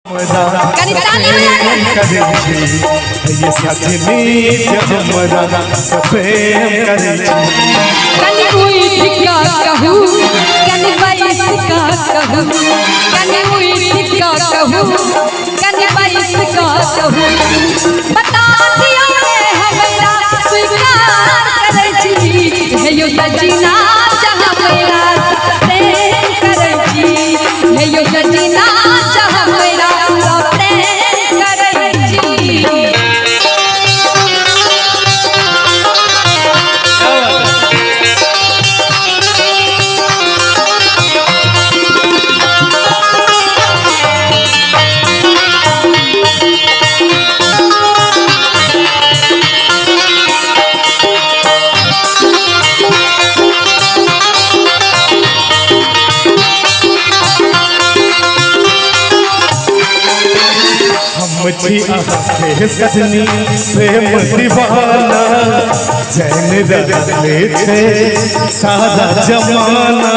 ये सजनी हमरा प्रेम करे कनी हुई टिका कहू कनी बाईस का कहू कनी हुई टिका कहू कनी बाईस का कहू बता दिया रे हमरा स्वीकार करे छी हे यो सजना चाह मेरा प्रेम करे छी हे यो सजना चाह मेरा प्रेम करे छी। मुझी आखे सजनी प्रेम दीवाना जैन रले छे सारा जमाना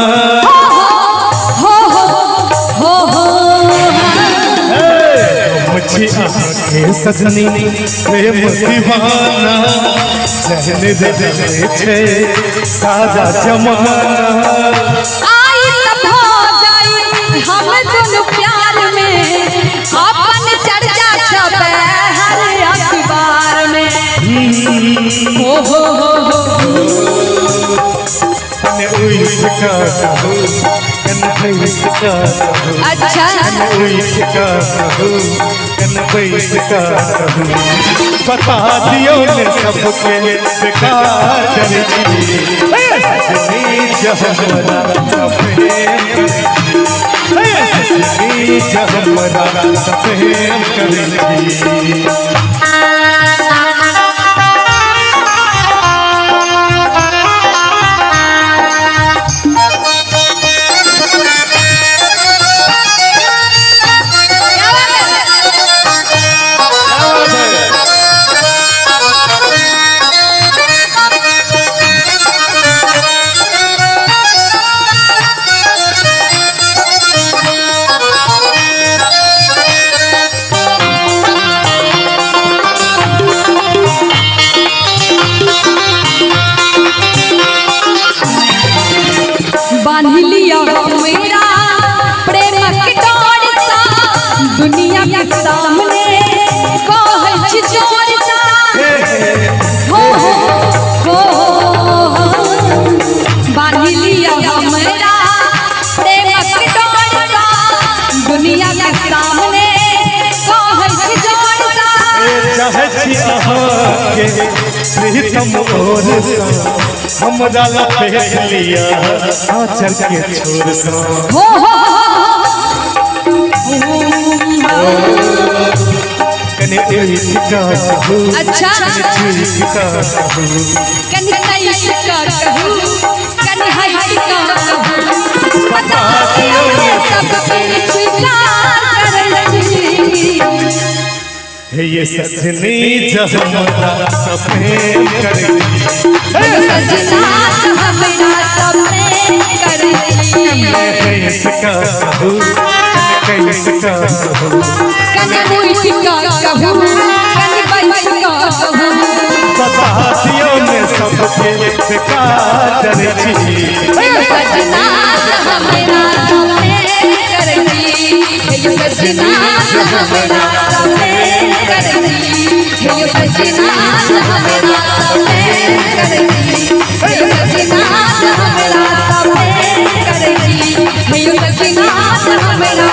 मुझी आखे सजनी प्रेम दीवाना जैन रले छे सारा जमाना हम दोनों प्यार में अपन चर्चा छपे हर अखबार में हो कने उई का कहू कने पैस का कहू अच्छा कने उई का कहू कने पैस का कहू बता दियो ने सबके बेकार करे सजनी जहमरा प्रेम सजनी जहमरा प्रेम करे बांध लिया मेरा प्रेम के डोर सा दुनिया के सामने कहै छी जोर सा हो बांध लिया मेरा प्रेम के डोर सा दुनिया के सामने कहै छी जोर सा चाहे छी अहाँ के प्रीतम और सा हमरा लपेट लिया आचर के छोर सा कने उई का कहू अच्छा कने चुई का कहू कनी सही का कहू कनी हाई का कहू बता दियो रे सब स्वीकार करे छी ये सजनी जहमरा प्रेम करे सजना हमरा प्रेम करे पैस का कहू कैस का कहू कनी मुई का कहू कनी बाईस का कहू बता दियो ने सबके बेकार करे छी सजना हमरा प्रेम करे छी सजना हमरा प्रेम करे छी सजना हमरा प्रेम करे छी सजना हमरा प्रेम करे छी सजना हमरा